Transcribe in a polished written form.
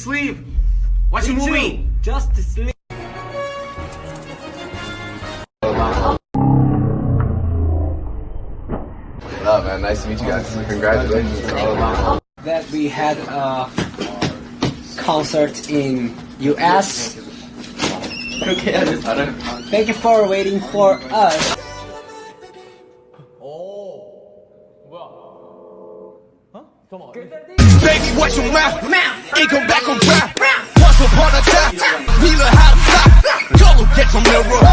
Sleep. Watching movie. Just sleep. Oh man, nice to meet you guys. Congratulations. That we had a concert in US. Thank you for waiting for us. Baby, watch your mouth. It come back on track. Once upon a time, we learn how to stop. Go get your mirror.